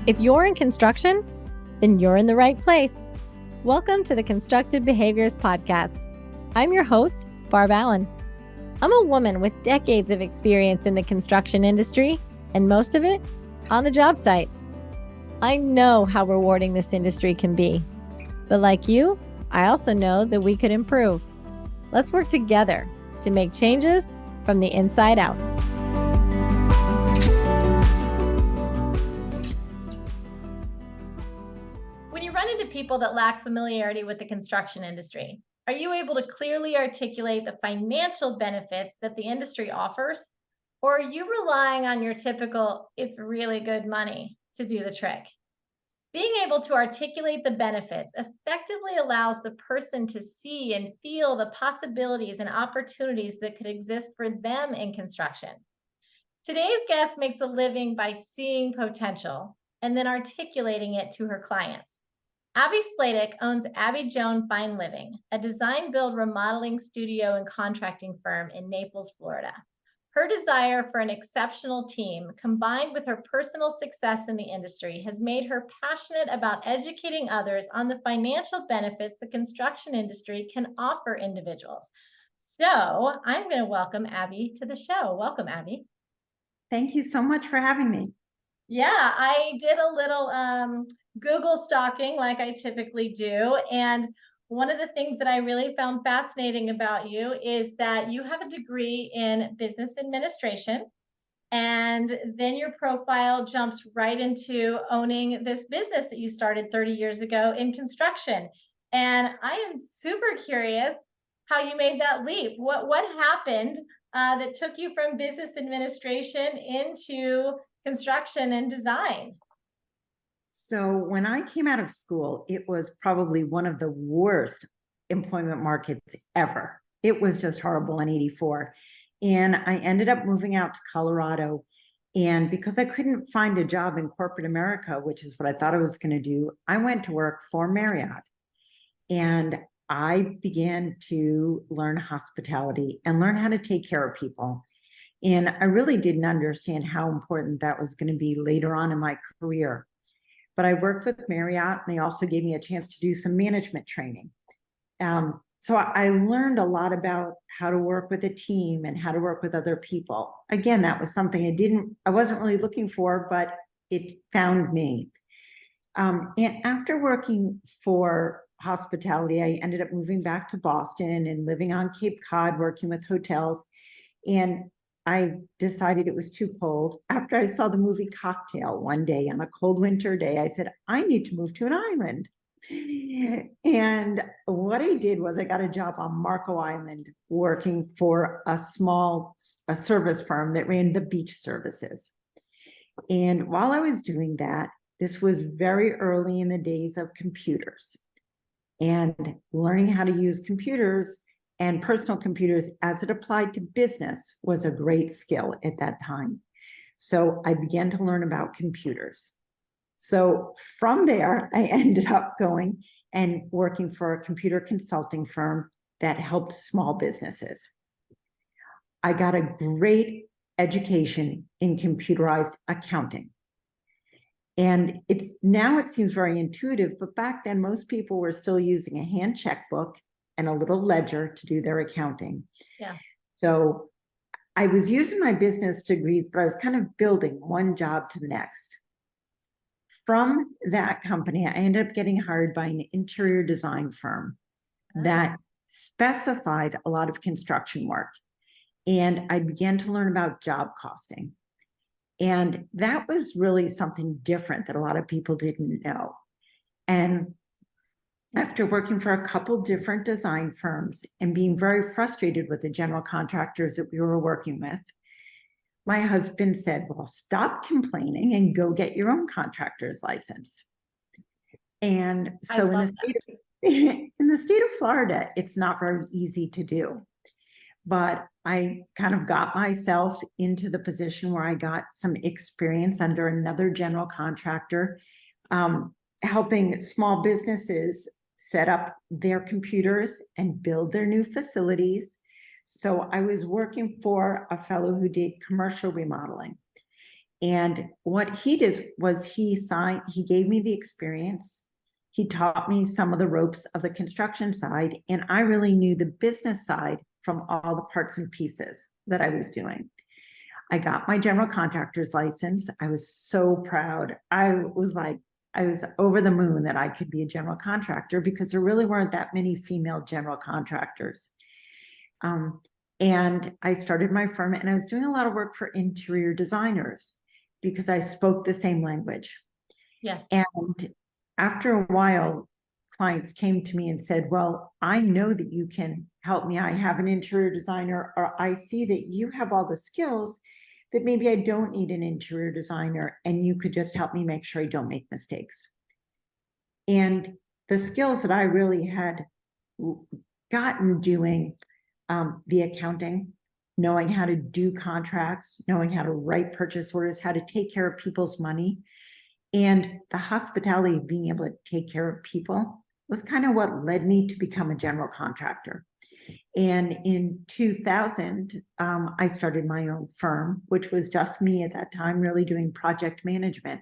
If you're in construction, then you're in the right place. Welcome to the Constructive Behaviors Podcast. I'm your host, Barb Allen. I'm a woman with decades of experience in the construction industry, and most of it on the job site. I know how rewarding this industry can be, but like you, I also know that we could improve. Let's work together to make changes from the inside out. When you run into people that lack familiarity with the construction industry, are you able to clearly articulate the financial benefits that the industry offers? Or are you relying on your typical, it's really good money to do the trick? Being able to articulate the benefits effectively allows the person to see and feel the possibilities and opportunities that could exist for them in construction. Today's guest makes a living by seeing potential and then articulating it to her clients. Abbie Sladick owns Abby Joan Fine Living, a design build remodeling studio and contracting firm in Naples, Florida. Her desire for an exceptional team, combined with her personal success in the industry, has made her passionate about educating others on the financial benefits the construction industry can offer individuals. So I'm going to welcome Abbie to the show. Welcome, Abbie. Thank you so much for having me. Yeah, I did a little Google stalking like I typically do. And one of the things that I really found fascinating about you is that you have a degree in business administration. And then your profile jumps right into owning this business that you started 30 years ago in construction. And I am super curious how you made that leap. What happened that took you from business administration into construction and design? So when I came out of school, it was probably one of the worst employment markets ever. It was just horrible in 84. And I ended up moving out to Colorado. And because I couldn't find a job in corporate America, which is what I thought I was going to do, I went to work for Marriott. And I began to learn hospitality and learn how to take care of people. And I really didn't understand how important that was going to be later on in my career. But I worked with Marriott, and they also gave me a chance to do some management training. So I learned a lot about how to work with a team and how to work with other people. Again, that was something I wasn't really looking for, but it found me. And after working for hospitality, I ended up moving back to Boston and living on Cape Cod, working with hotels. And I decided it was too cold. After I saw the movie Cocktail one day on a cold winter day, I said, I need to move to an island. And what I did was I got a job on Marco Island working for a service firm that ran the beach services. And while I was doing that, this was very early in the days of computers, and learning how to use computers and personal computers as it applied to business was a great skill at that time. So I began to learn about computers. So from there, I ended up going and working for a computer consulting firm that helped small businesses. I got a great education in computerized accounting. And now it seems very intuitive, but back then most people were still using a hand checkbook and a little ledger to do their accounting. Yeah. So I was using my business degrees, but I was kind of building one job to the next. From that company, I ended up getting hired by an interior design firm that specified a lot of construction work. And I began to learn about job costing. And that was really something different that a lot of people didn't know. And after working for a couple different design firms and being very frustrated with the general contractors that we were working with, my husband said, well, stop complaining and go get your own contractor's license. And so in the state of Florida, it's not very easy to do. But I kind of got myself into the position where I got some experience under another general contractor, helping small businesses set up their computers and build their new facilities. So I was working for a fellow who did commercial remodeling. And what he did was he gave me the experience. He taught me some of the ropes of the construction side, and I really knew the business side from all the parts and pieces that I was doing. I got my general contractor's license. I was so proud. I was over the moon that I could be a general contractor because there really weren't that many female general contractors. And I started my firm, and I was doing a lot of work for interior designers because I spoke the same language. Yes. And after a while, clients came to me and said, well, I know that you can help me. I have an interior designer, or I see that you have all the skills that maybe I don't need an interior designer, and you could just help me make sure I don't make mistakes. And the skills that I really had gotten doing the accounting, knowing how to do contracts, knowing how to write purchase orders, how to take care of people's money, and the hospitality of being able to take care of people was kind of what led me to become a general contractor. And in 2000, I started my own firm, which was just me at that time, really doing project management.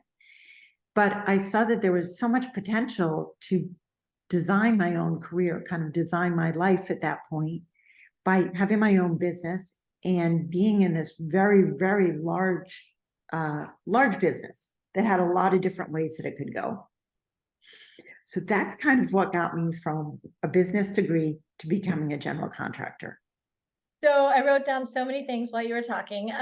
But I saw that there was so much potential to design my own career, kind of design my life at that point by having my own business and being in this very, very large business that had a lot of different ways that it could go. So that's kind of what got me from a business degree to becoming a general contractor. So I wrote down so many things while you were talking.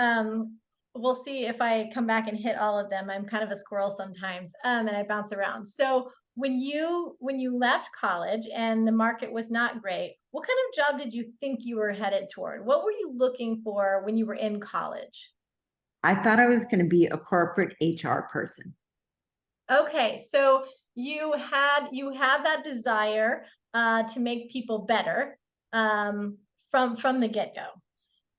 We'll see if I come back and hit all of them. I'm kind of a squirrel sometimes, and I bounce around. So when you left college and the market was not great, what kind of job did you think you were headed toward? What were you looking for when you were in college? I thought I was going to be a corporate HR person. Okay, so you had that desire to make people better from the get-go.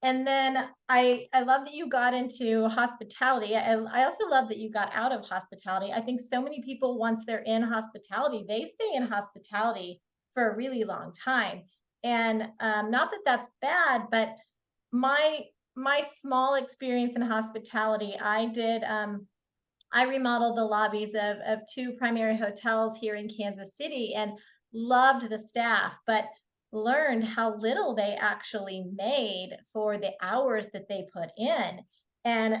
And then I love that you got into hospitality. I also love that you got out of hospitality. I think so many people, once they're in hospitality, they stay in hospitality for a really long time. And not that that's bad, but my my small experience in hospitality, I remodeled the lobbies of two primary hotels here in Kansas City and loved the staff, but learned how little they actually made for the hours that they put in. And,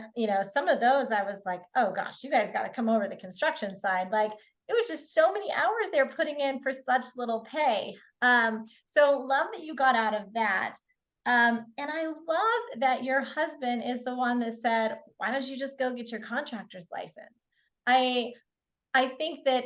some of those I was like, oh gosh, you guys got to come over to the construction side. Like it was just so many hours they're putting in for such little pay. So love that you got out of that. And I love that your husband is the one that said, why don't you just go get your contractor's license? I I think that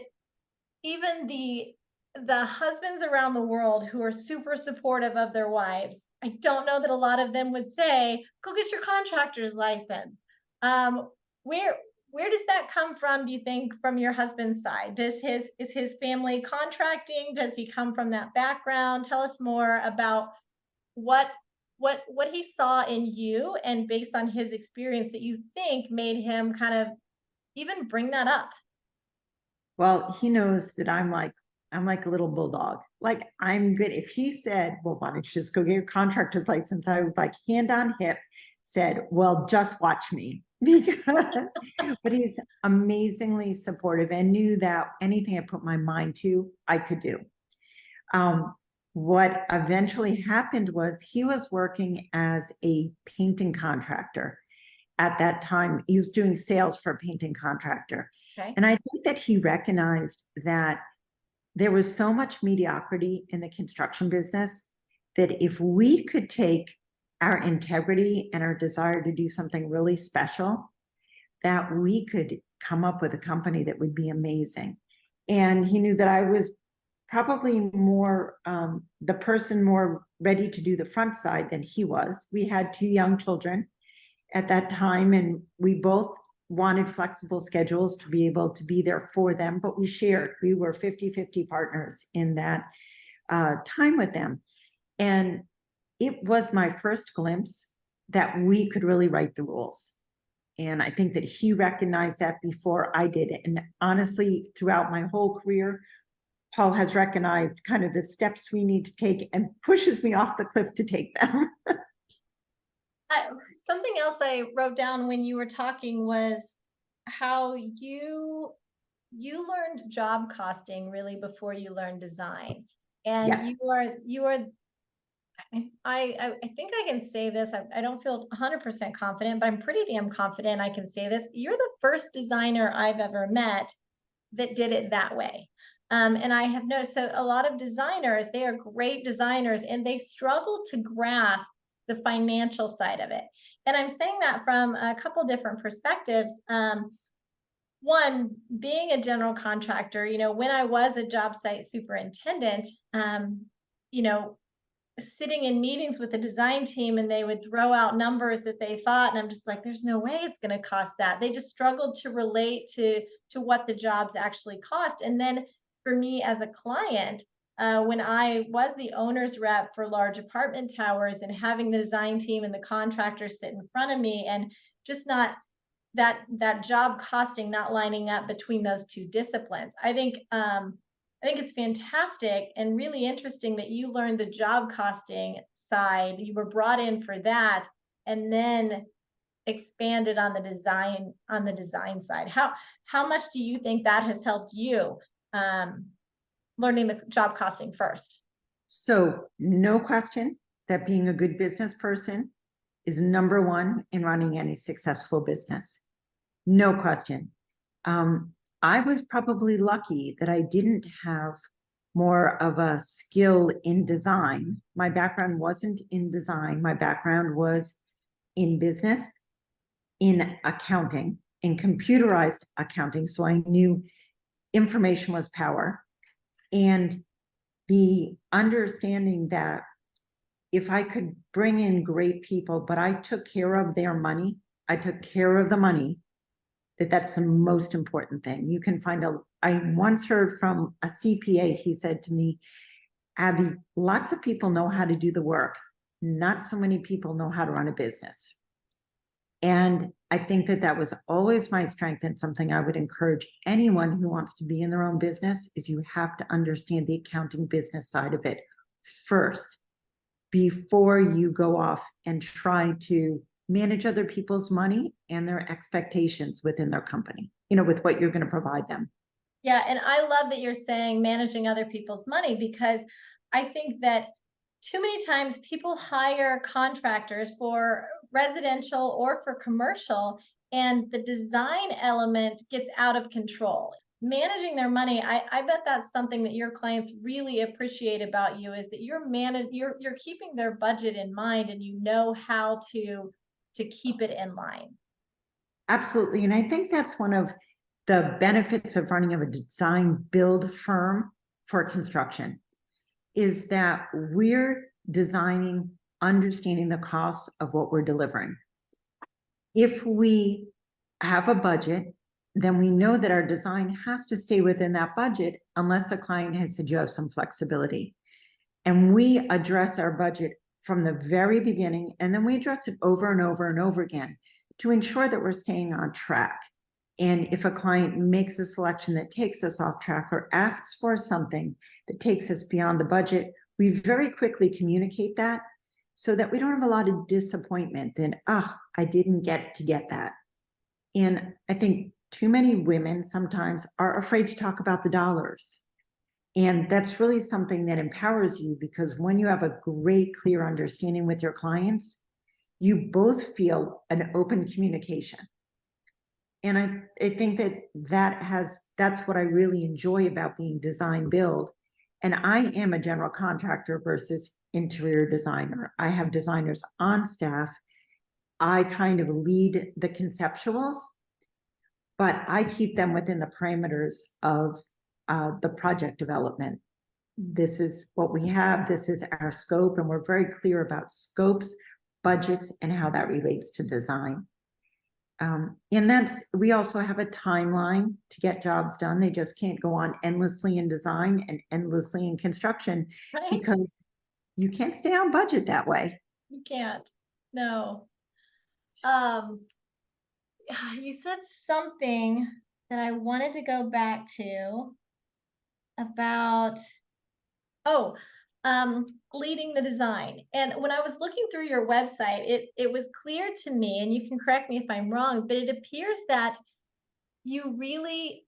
even the husbands around the world who are super supportive of their wives, I don't know that a lot of them would say, go get your contractor's license. Um, where where does that come from, do you think, from your husband's side? Is his family contracting? Does he come from that background? Tell us more about what what he saw in you and based on his experience that you think made him kind of even bring that up. Well, he knows that I'm like a little bulldog. Like I'm good. If he said, well, why don't you just go get your contractor's license? I would like hand on hip said, well, just watch me. Because but he's amazingly supportive and knew that anything I put my mind to, I could do. What eventually happened was he was working as a painting contractor at that time. He was doing sales for a painting contractor. Okay. And I think that he recognized that there was so much mediocrity in the construction business that if we could take our integrity and our desire to do something really special, that we could come up with a company that would be amazing. And he knew that I was probably more the person more ready to do the front side than he was. We had two young children at that time, and we both wanted flexible schedules to be able to be there for them, but we were 50-50 partners in that time with them. And it was my first glimpse that we could really write the rules. And I think that he recognized that before I did. And honestly, throughout my whole career, Paul has recognized kind of the steps we need to take and pushes me off the cliff to take them. Something else I wrote down when you were talking was how you learned job costing really before you learned design. And Yes. you are I think I can say this. I don't feel 100% confident, but I'm pretty damn confident I can say this. You're the first designer I've ever met that did it that way. And I have noticed, so a lot of designers, they are great designers and they struggle to grasp the financial side of it. And I'm saying that from a couple different perspectives. One, being a general contractor, when I was a job site superintendent, you know, sitting in meetings with the design team and they would throw out numbers that they thought, and I'm just like, there's no way it's going to cost that. They just struggled to relate to what the jobs actually cost. And then for me as a client, when I was the owner's rep for large apartment towers and having the design team and the contractors sit in front of me, and just not that job costing not lining up between those two disciplines. I think it's fantastic and really interesting that you learned the job costing side. You were brought in for that and then expanded on the design side. How much do you think that has helped you um, learning the job costing first? So no question that being a good business person is number one in running any successful business. No question. I was probably lucky that I didn't have more of a skill in design. My background wasn't in design. My background was in business, in accounting, in computerized accounting. So I knew information was power. And the understanding that if I could bring in great people, but I took care of their money, I took care of the money, that's the most important thing. You can find I once heard from a CPA, he said to me, Abby, lots of people know how to do the work. Not so many people know how to run a business. And I think that was always my strength, and something I would encourage anyone who wants to be in their own business is you have to understand the accounting business side of it first before you go off and try to manage other people's money and their expectations within their company, with what you're going to provide them. Yeah, and I love that you're saying managing other people's money, because I think that too many times people hire contractors for residential or for commercial, and the design element gets out of control. Managing their money, I bet that's something that your clients really appreciate about you, is that you're keeping their budget in mind and you know how to keep it in line. Absolutely. And I think that's one of the benefits of running of a design build firm for construction, is that we're designing, understanding the costs of what we're delivering. If we have a budget, then we know that our design has to stay within that budget unless the client has said you have some flexibility. And we address our budget from the very beginning, and then we address it over and over and over again to ensure that we're staying on track. And if a client makes a selection that takes us off track or asks for something that takes us beyond the budget, we very quickly communicate that so that we don't have a lot of disappointment. Then, I didn't get to get that. And I think too many women sometimes are afraid to talk about the dollars. And that's really something that empowers you, because when you have a great, clear understanding with your clients, you both feel an open communication. And I think that's what I really enjoy about being design build. And I am a general contractor versus interior designer. I have designers on staff. I kind of lead the conceptuals, but I keep them within the parameters of the project development. This is what we have. This is our scope. And we're very clear about scopes, budgets, and how that relates to design. And we also have a timeline to get jobs done. They just can't go on endlessly in design and endlessly in construction, Right? because you can't stay on budget that way. You can't. No. You said something that I wanted to go back to about, oh, leading the design. And when I was looking through your website, it was clear to me, and you can correct me if I'm wrong, but it appears that you really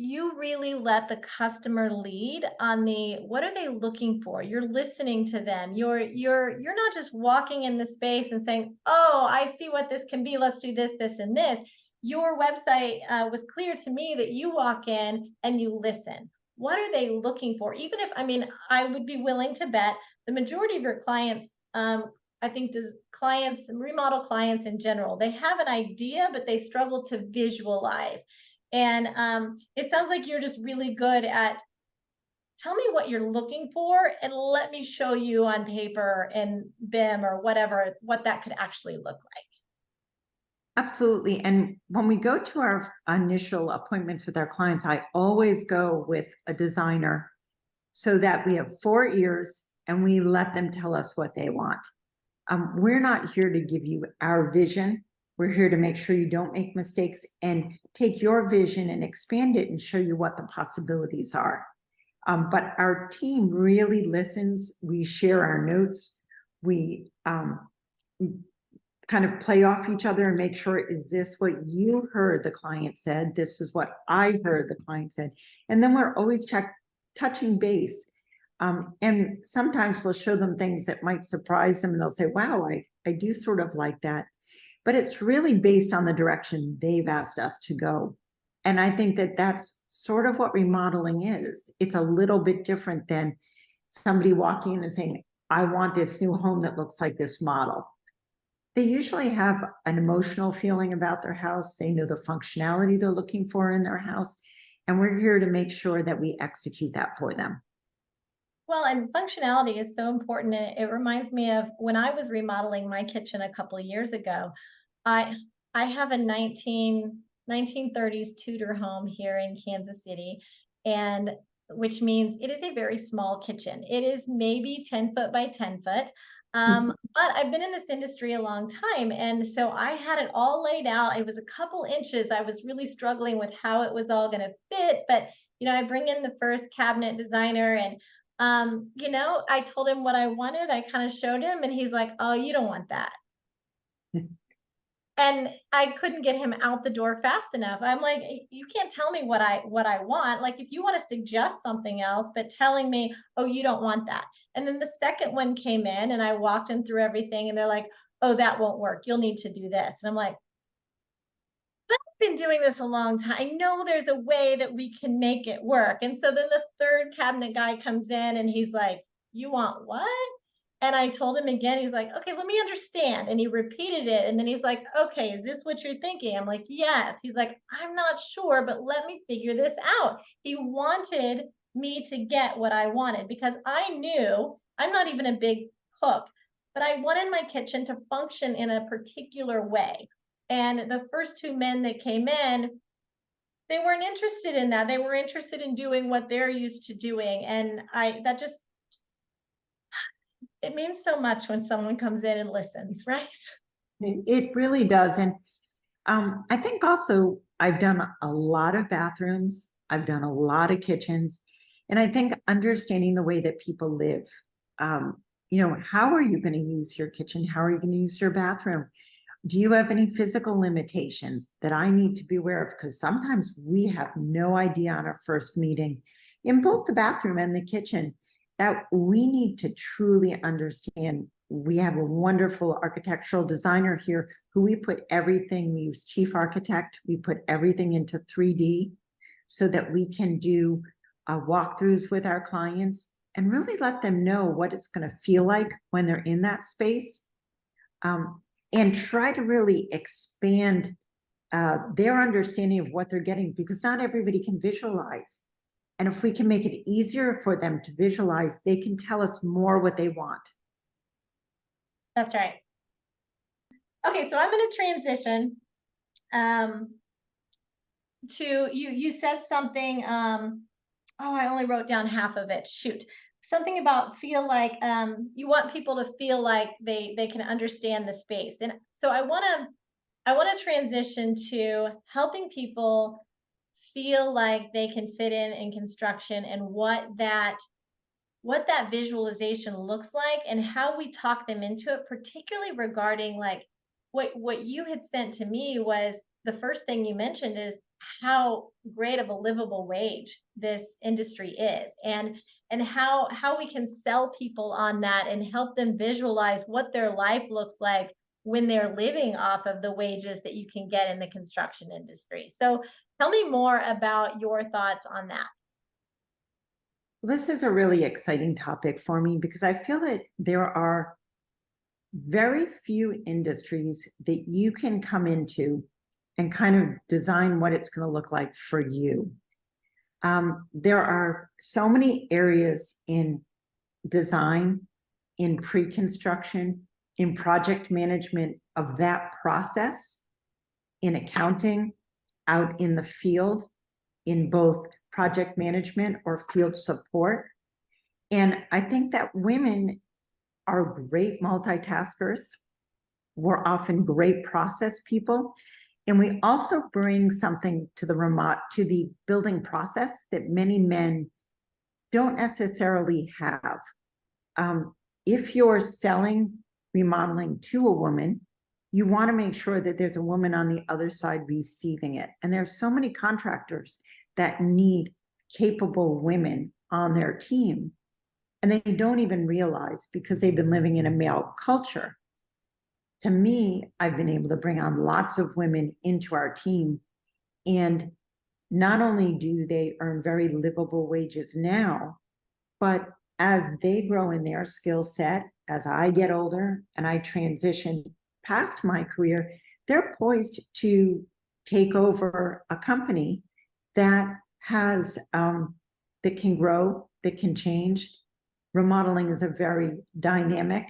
you really let the customer lead on the what are they looking for. You're listening to them. You're not just walking in the space and saying, oh, I see what this can be, let's do this, this, and this. Your website was clear to me that you walk in and you listen. What are they looking for? Even if, I mean, I would be willing to bet the majority of your clients, I think does clients, remodel clients in general, they have an idea but they struggle to visualize. And it sounds like you're just really good at tell me what you're looking for and let me show you on paper and BIM or whatever what that could actually look like. Absolutely. And when we go to our initial appointments with our clients, I always go with a designer so that we have 4 ears and we let them tell us what they want. We're not here to give you our vision. We're here to make sure you don't make mistakes and take your vision and expand it and show you what the possibilities are. But our team really listens. We share our notes. We kind of play off each other and make sure, is this what you heard the client said? This is what I heard the client said. And then we're always touching base. And sometimes we'll show them things that might surprise them and they'll say, wow, I do sort of like that. But it's really based on the direction they've asked us to go. And I think that that's sort of what remodeling is. It's a little bit different than somebody walking in and saying, I want this new home that looks like this model. They usually have an emotional feeling about their house. They know the functionality they're looking for in their house. And we're here to make sure that we execute that for them. Well, and functionality is so important. And it reminds me of when I was remodeling my kitchen a couple of years ago. I I have a 1930s Tudor home here in Kansas City, and which means it is a very small kitchen. It is maybe 10 foot by 10 foot. But I've been in this industry a long time. And so I had it all laid out. It was a couple inches. I was really struggling with how it was all going to fit. But, I bring in the first cabinet designer and I told him what I wanted. I kind of showed him and he's like, oh, you don't want that. And I couldn't get him out the door fast enough. I'm like, you can't tell me what I want. Like if you want to suggest something else, but telling me, oh, you don't want that. And then the second one came in and I walked him through everything and they're like, oh, that won't work. You'll need to do this. And I'm like, I've been doing this a long time. I know there's a way that we can make it work. And so then the third cabinet guy comes in and he's like, you want what? And I told him again, he's like, okay, let me understand. And he repeated it. And then he's like, okay, is this what you're thinking? I'm like, yes. He's like, I'm not sure, but let me figure this out. He wanted me to get what I wanted because I knew I'm not even a big cook, but I wanted my kitchen to function in a particular way. And the first two men that came in, they weren't interested in that. They were interested in doing what they're used to doing. And that just, it means so much when someone comes in and listens, right? It really does. And I think also I've done a lot of bathrooms. I've done a lot of kitchens. And I think understanding the way that people live, how are you going to use your kitchen? How are you going to use your bathroom? Do you have any physical limitations that I need to be aware of? Because sometimes we have no idea on our first meeting in both the bathroom and the kitchen that we need to truly understand. We have a wonderful architectural designer here who we put everything, we use Chief Architect, we put everything into 3D so that we can do walkthroughs with our clients and really let them know what it's going to feel like when they're in that space. And try to really expand their understanding of what they're getting because not everybody can visualize. And if we can make it easier for them to visualize, they can tell us more what they want. That's right. Okay, so I'm going to transition to you said something I only wrote down half of it. Shoot. Something about feel like you want people to feel like they can understand the space. And so I want to transition to helping people feel like they can fit in construction and what that what that visualization looks like and how we talk them into it, particularly regarding like what you had sent to me was the first thing you mentioned is how great of a livable wage this industry is and how we can sell people on that and help them visualize what their life looks like when they're living off of the wages that you can get in the construction industry. So tell me more about your thoughts on that. This is a really exciting topic for me because I feel that there are very few industries that you can come into and kind of design what it's going to look like for you. There are so many areas in design, in pre-construction, in project management of that process, in accounting, out in the field, in both project management or field support. And I think that women are great multitaskers. We're often great process people. And we also bring something to the building process that many men don't necessarily have. If you're selling remodeling to a woman, you want to make sure that there's a woman on the other side receiving it. And there's so many contractors that need capable women on their team. And they don't even realize because they've been living in a male culture. To me, I've been able to bring on lots of women into our team. And not only do they earn very livable wages now, but as they grow in their skill set, as I get older and I transition past my career, they're poised to take over a company that has, that can grow, that can change. Remodeling is a very dynamic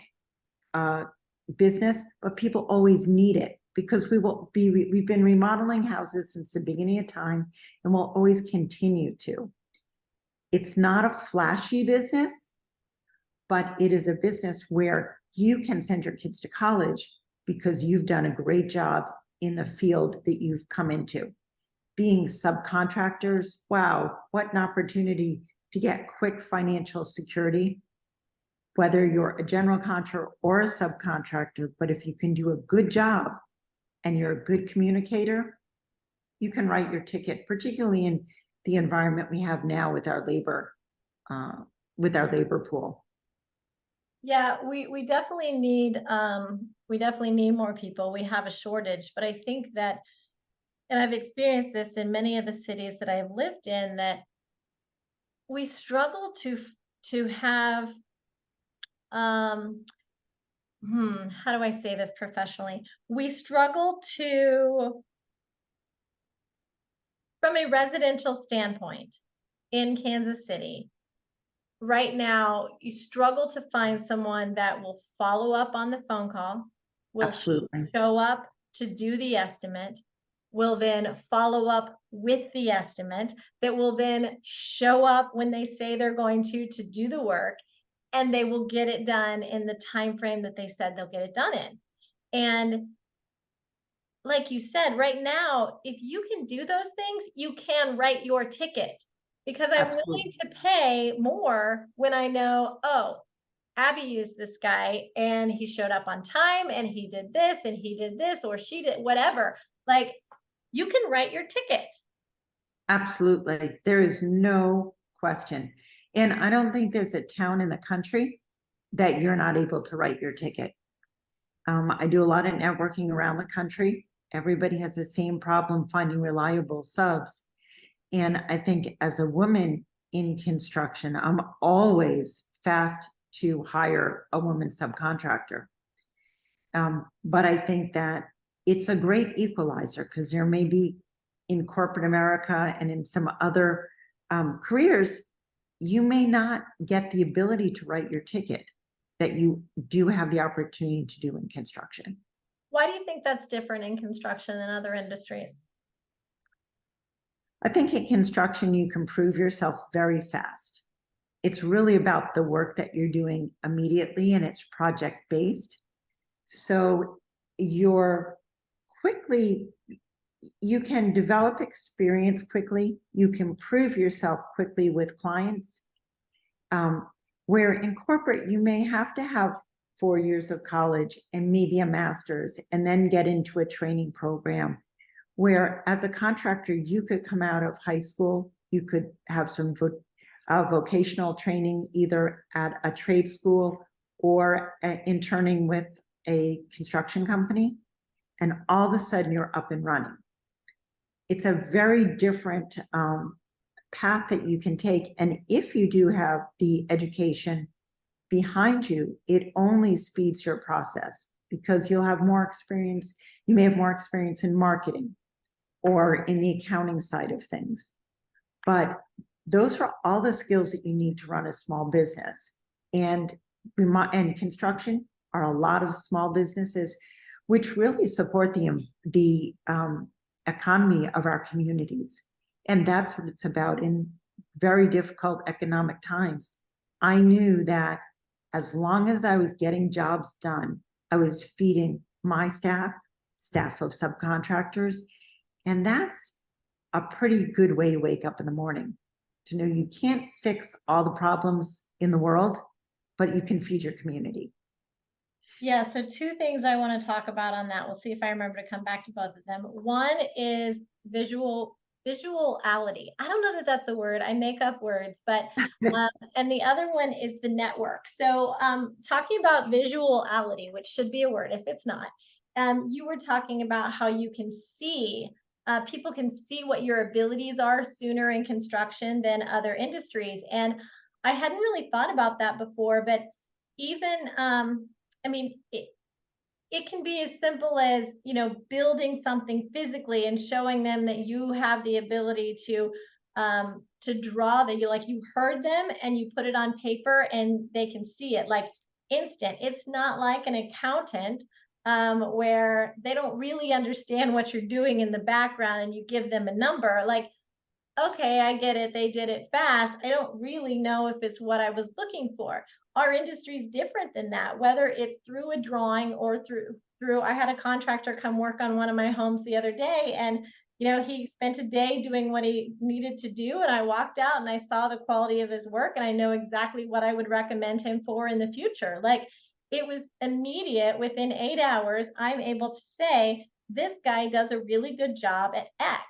business, but people always need it because we've been remodeling houses since the beginning of time and we'll always continue to. It's not a flashy business, but it is a business where you can send your kids to college because you've done a great job in the field that you've come into. Being subcontractors, wow, what an opportunity to get quick financial security, whether you're a general contractor or a subcontractor. But if you can do a good job and you're a good communicator, you can write your ticket, particularly in the environment we have now with our labor pool. Yeah, we definitely need more people. We have a shortage, but I think that, and I've experienced this in many of the cities that I've lived in, that we struggle to have how do I say this professionally? We struggle to, from a residential standpoint in Kansas City, right now, you struggle to find someone that will follow up on the phone call, will Absolutely. show up to do the estimate, will then follow up with the estimate, that will then show up when they say they're going to do the work, and they will get it done in the time frame that they said they'll get it done in. And like you said, right now, if you can do those things, you can write your ticket because I'm willing to pay more when I know, oh, Abby used this guy and he showed up on time and he did this and he did this or she did whatever. Like, you can write your ticket. Absolutely. There is no question. And I don't think there's a town in the country that you're not able to write your ticket. I do a lot of networking around the country. Everybody has the same problem finding reliable subs. And I think as a woman in construction, I'm always fast to hire a woman subcontractor. But I think that it's a great equalizer because there may be in corporate America and in some other careers, you may not get the ability to write your ticket that you do have the opportunity to do in construction. Why do you think that's different in construction than other industries? I think in construction, you can prove yourself very fast. It's really about the work that you're doing immediately and it's project based. So you can develop experience quickly. You can prove yourself quickly with clients. Where in corporate, you may have to have 4 years of college and maybe a master's and then get into a training program. Where as a contractor, you could come out of high school, you could have some vocational training either at a trade school or interning with a construction company, and all of a sudden you're up and running. It's a very different path that you can take. And if you do have the education behind you, it only speeds your process because you'll have more experience. You may have more experience in marketing or in the accounting side of things. But those are all the skills that you need to run a small business. And construction are a lot of small businesses, which really support the economy of our communities. And that's what it's about in very difficult economic times. I knew that as long as I was getting jobs done, I was feeding my staff of subcontractors. And that's a pretty good way to wake up in the morning, to know you can't fix all the problems in the world, but you can feed your community. Yeah, so two things I want to talk about on that. We'll see if I remember to come back to both of them. One is visuality. I don't know that that's a word. I make up words, but and the other one is the network. So talking about visuality, which should be a word if it's not, you were talking about how you can see, people can see what your abilities are sooner in construction than other industries. And I hadn't really thought about that before, but even I mean, it can be as simple as, you know, building something physically and showing them that you have the ability to draw, that you heard them and you put it on paper and they can see it like instant. It's not like an accountant where they don't really understand what you're doing in the background and you give them a number. Like, okay, I get it. They did it fast. I don't really know if it's what I was looking for. Our industry is different than that, whether it's through a drawing or through I had a contractor come work on one of my homes the other day, and you know, he spent a day doing what he needed to do, and I walked out and I saw the quality of his work and I know exactly what I would recommend him for in the future. Like, it was immediate. Within 8 hours, I'm able to say this guy does a really good job at X.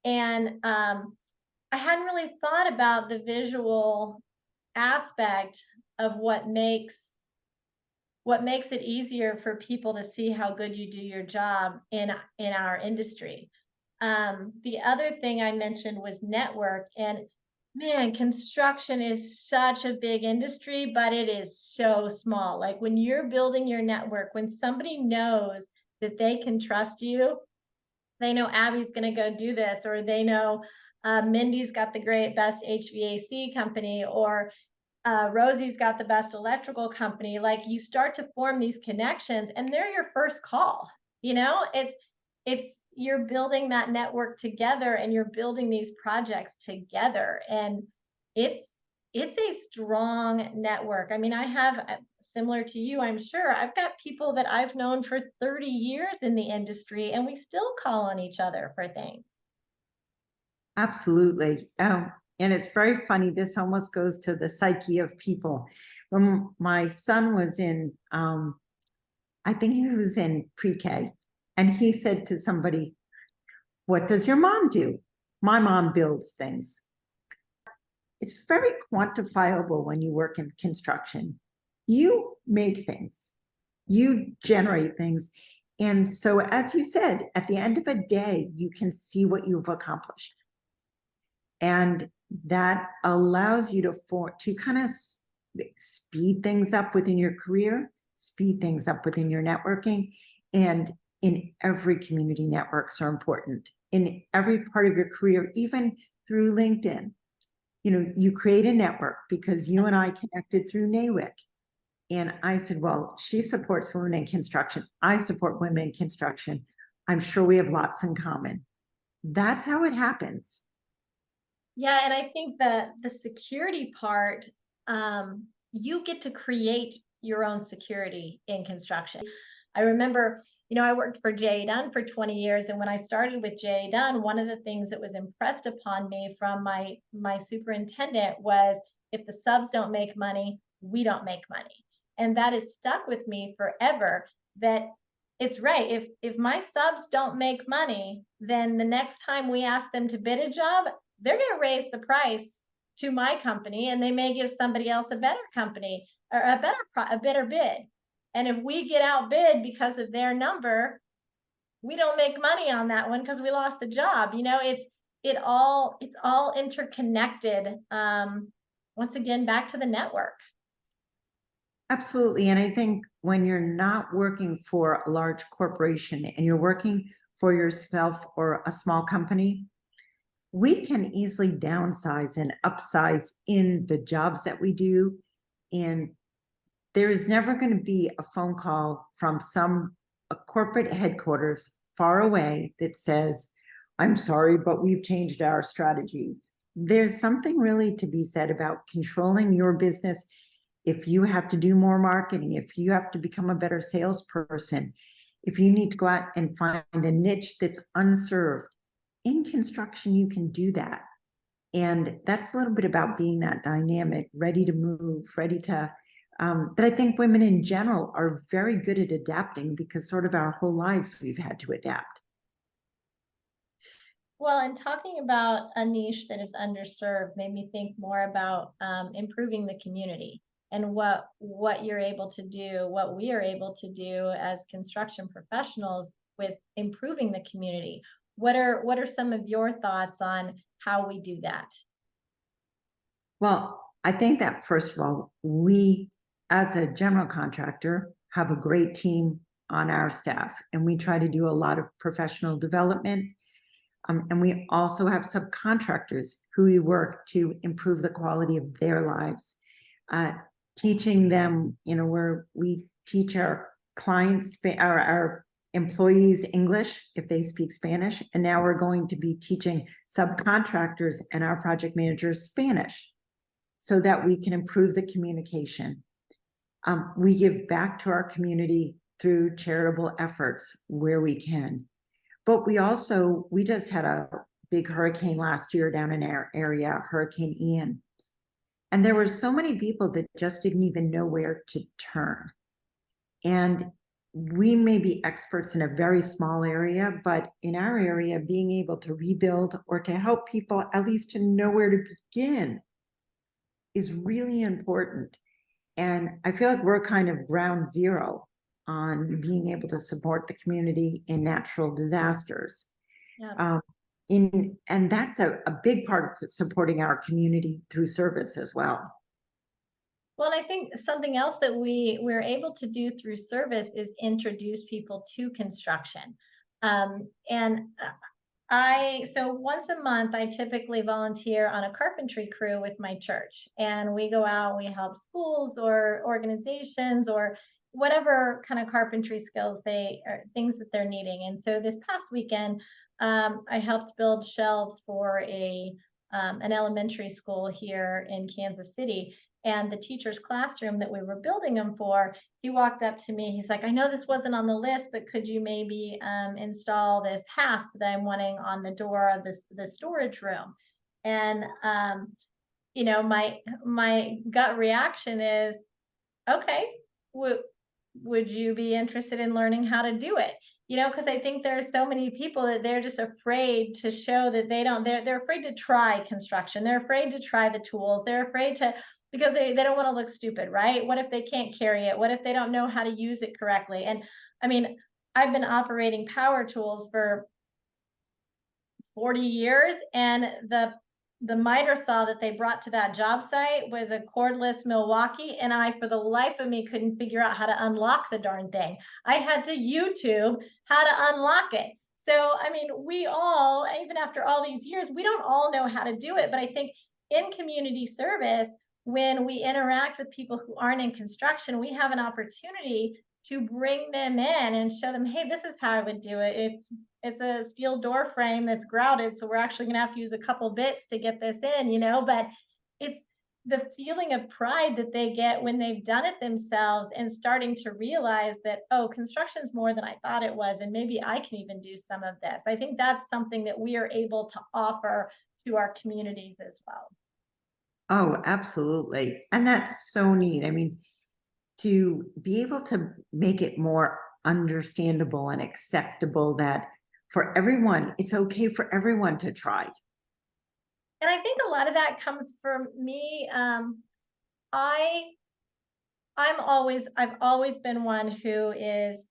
And I hadn't really thought about the visual aspect of what makes it easier for people to see how good you do your job in our industry. The other thing I mentioned was network, and man, construction is such a big industry, but it is so small. Like when you're building your network, when somebody knows that they can trust you, they know Abby's going to go do this, or they know Mindy's got the best HVAC company, or Rosie's got the best electrical company. Like, you start to form these connections and they're your first call. You know, it's you're building that network together and you're building these projects together. And it's it's a strong network. I mean, I have similar to you, I'm sure. I've got people that I've known for 30 years in the industry and we still call on each other for things. Absolutely. And it's very funny. This almost goes to the psyche of people. When my son was in, I think he was in pre-K, and he said to somebody, "What does your mom do?" "My mom builds things." It's very quantifiable when you work in construction. You make things, you generate things. And so, as you said, at the end of a day, you can see what you've accomplished. And that allows you to kind of speed things up within your career, speed things up within your networking. And in every community, networks are important. In every part of your career, even through LinkedIn, you know, you create a network, because you and I connected through NAWIC. And I said, well, she supports women in construction. I support women in construction. I'm sure we have lots in common. That's how it happens. Yeah, and I think that the security part, you get to create your own security in construction. I remember, you know, I worked for J. Dunn for 20 years, and when I started with J. Dunn, one of the things that was impressed upon me from my superintendent was, if the subs don't make money, we don't make money. And that has stuck with me forever, that it's right. If my subs don't make money, then the next time we ask them to bid a job, they're going to raise the price to my company, and they may give somebody else a better company or a better bid. And if we get outbid because of their number, we don't make money on that one because we lost the job. It's all interconnected. Once again, back to the network. Absolutely. And I think when you're not working for a large corporation and you're working for yourself or a small company, we can easily downsize and upsize in the jobs that we do. And there is never going to be a phone call from a corporate headquarters far away that says, I'm sorry, but we've changed our strategies. There's something really to be said about controlling your business. If you have to do more marketing, if you have to become a better salesperson, if you need to go out and find a niche that's unserved, in construction, you can do that. And that's a little bit about being that dynamic, ready to move, ready to, that I think women in general are very good at adapting, because sort of our whole lives we've had to adapt. Well, and talking about a niche that is underserved made me think more about improving the community, and what you're able to do, what we are able to do as construction professionals with improving the community. What are some of your thoughts on how we do that? Well, I think that first of all, we as a general contractor have a great team on our staff, and we try to do a lot of professional development. And we also have subcontractors who we work to improve the quality of their lives, teaching them, where we teach our clients, our employees English if they speak Spanish. And now we're going to be teaching subcontractors and our project managers Spanish so that we can improve the communication. We give back to our community through charitable efforts where we can. But we just had a big hurricane last year down in our area, Hurricane Ian. And there were so many people that just didn't even know where to turn. And we may be experts in a very small area, but in our area, being able to rebuild or to help people at least to know where to begin is really important. And I feel like we're kind of ground zero on being able to support the community in natural disasters. Yeah. And that's a big part of supporting our community through service as well. Well, and I think something else that we're able to do through service is introduce people to construction. And so once a month, I typically volunteer on a carpentry crew with my church, and we go out, we help schools or organizations or whatever kind of carpentry skills or things that they're needing. And so this past weekend, I helped build shelves for an elementary school here in Kansas City. And the teacher's classroom that we were building them for, he walked up to me. He's like, I know this wasn't on the list, but could you maybe install this hasp that I'm wanting on the door of the storage room? And my gut reaction is, okay, would you be interested in learning how to do it? Because I think there are so many people that they're just afraid to show that they're afraid to try construction. They're afraid to try the tools. They're afraid to, because they don't want to look stupid, right? What if they can't carry it? What if they don't know how to use it correctly? And I mean, I've been operating power tools for 40 years, and the miter saw that they brought to that job site was a cordless Milwaukee, and I, for the life of me, couldn't figure out how to unlock the darn thing. I had to YouTube how to unlock it. So, I mean, we all, even after all these years, we don't all know how to do it. But I think in community service, when we interact with people who aren't in construction, we have an opportunity to bring them in and show them, hey, this is how I would do it. It's a steel door frame that's grouted, so we're actually going to have to use a couple bits to get this in, but it's the feeling of pride that they get when they've done it themselves and starting to realize that, oh, construction's more than I thought it was, and maybe I can even do some of this. I think that's something that we are able to offer to our communities as well. Oh, absolutely. And that's so neat. I mean, to be able to make it more understandable and acceptable that for everyone, it's okay for everyone to try. And I think a lot of that comes from me. I I've always been one who is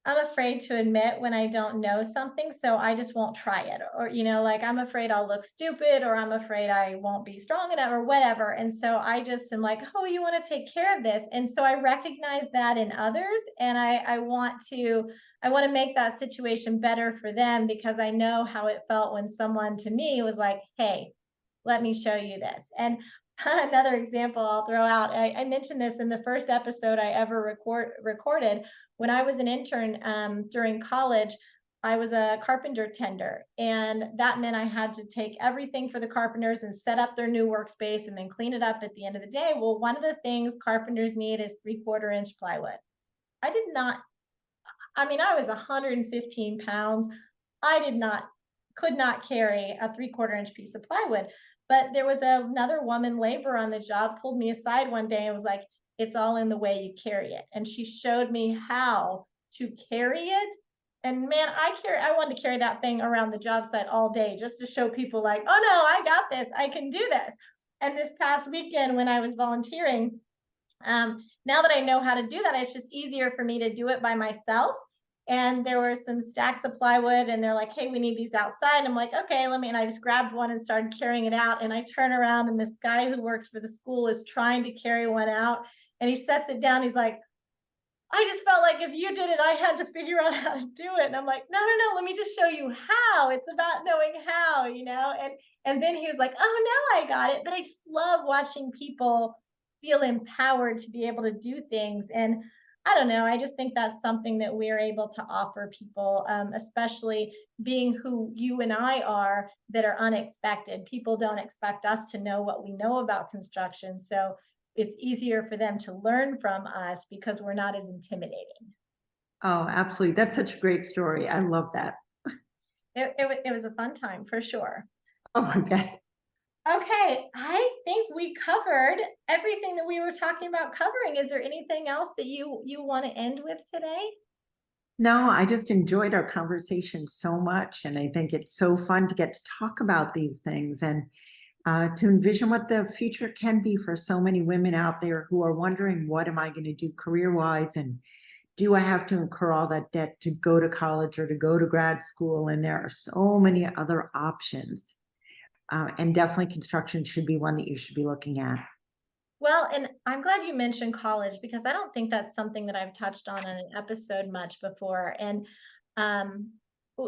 I'm afraid to admit when I don't know something, so I just won't try it. Or, like I'm afraid I'll look stupid or I'm afraid I won't be strong enough or whatever. And so I just am like, oh, you want to take care of this. And so I recognize that in others and I want to make that situation better for them because I know how it felt when someone to me was like, hey, let me show you this. And another example I'll throw out, I mentioned this in the first episode I ever recorded. When I was an intern during college, I was a carpenter tender, and that meant I had to take everything for the carpenters and set up their new workspace and then clean it up at the end of the day. Well, one of the things carpenters need is 3/4 inch plywood. I did not, I mean, I was 115 pounds. I did not, could not carry a 3/4 inch piece of plywood. But there was another woman laborer on the job, pulled me aside one day and was like, it's all in the way you carry it. And she showed me how to carry it. And man, I wanted to carry that thing around the job site all day just to show people like, oh no, I got this. I can do this. And this past weekend when I was volunteering, now that I know how to do that, it's just easier for me to do it by myself. And there were some stacks of plywood, and they're like, hey, we need these outside. I'm like, okay, let me. And I just grabbed one and started carrying it out. And I turn around, and this guy who works for the school is trying to carry one out. And he sets it down. He's like, I just felt like if you did it, I had to figure out how to do it. And I'm like, no, no, no, let me just show you how. It's about knowing how. And then he was like, oh, now I got it. But I just love watching people feel empowered to be able to do things. And I don't know, I just think that's something that we're able to offer people, especially being who you and I are that are unexpected. People don't expect us to know what we know about construction. So it's easier for them to learn from us because we're not as intimidating. Oh, absolutely. That's such a great story. I love that. It was a fun time for sure. Oh, I bet. Okay, I think we covered everything that we were talking about covering. Is there anything else that you want to end with today? No, I just enjoyed our conversation so much. And I think it's so fun to get to talk about these things and to envision what the future can be for so many women out there who are wondering, what am I going to do career wise? And do I have to incur all that debt to go to college or to go to grad school? And there are so many other options. And definitely construction should be one that you should be looking at. Well, and I'm glad you mentioned college because I don't think that's something that I've touched on in an episode much before. And um,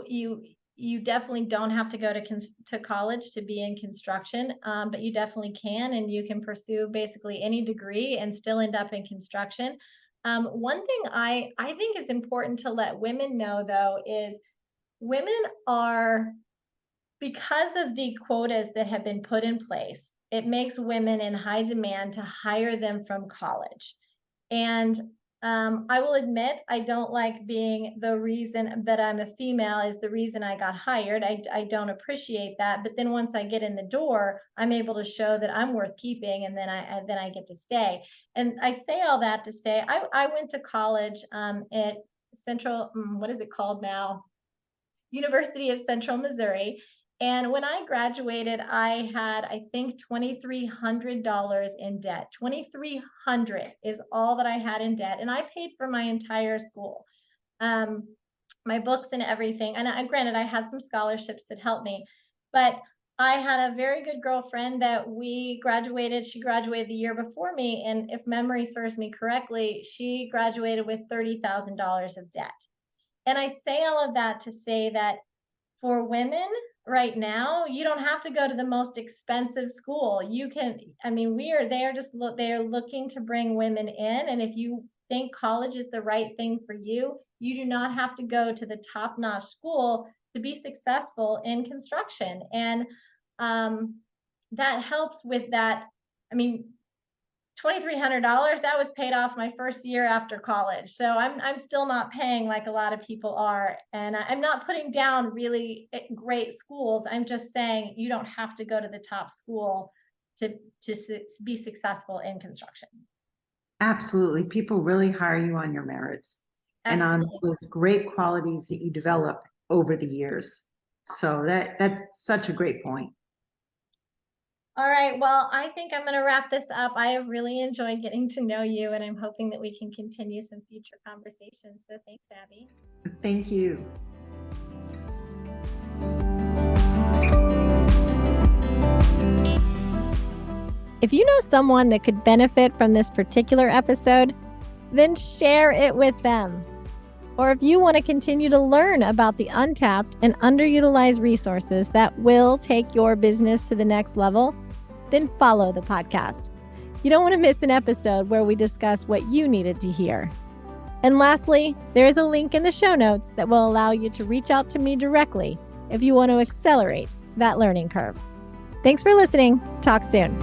you you definitely don't have to go to college to be in construction, but you definitely can, and you can pursue basically any degree and still end up in construction. One thing I think is important to let women know though is women are, because of the quotas that have been put in place, it makes women in high demand to hire them from college. And I will admit, I don't like being the reason that I'm a female is the reason I got hired. I don't appreciate that. But then once I get in the door, I'm able to show that I'm worth keeping, and then I get to stay. And I say all that to say I went to college at Central. What is it called now? University of Central Missouri. And when I graduated, I had, I think, $2,300 in debt. 2,300 is all that I had in debt. And I paid for my entire school, um, my books and everything. And granted, I had some scholarships that helped me, but I had a very good girlfriend that we graduated. She graduated the year before me. And if memory serves me correctly, she graduated with $30,000 of debt. And I say all of that to say that for women right now, you don't have to go to the most expensive school. You can, I mean, they are just they are looking to bring women in. And if you think college is the right thing for you, you do not have to go to the top-notch school to be successful in construction. And that helps with that. I mean, $2,300 that was paid off my first year after college, so I'm still not paying like a lot of people are, and I'm not putting down really great schools. I'm just saying you don't have to go to the top school be successful in construction. Absolutely. People really hire you on your merits and on those great qualities that you develop over the years. So that's such a great point. All right. Well, I think I'm going to wrap this up. I have really enjoyed getting to know you, and I'm hoping that we can continue some future conversations. So thanks, Abby. Thank you. If you know someone that could benefit from this particular episode, then share it with them. Or if you want to continue to learn about the untapped and underutilized resources that will take your business to the next level, then follow the podcast. You don't want to miss an episode where we discuss what you needed to hear. And lastly, there is a link in the show notes that will allow you to reach out to me directly if you want to accelerate that learning curve. Thanks for listening. Talk soon.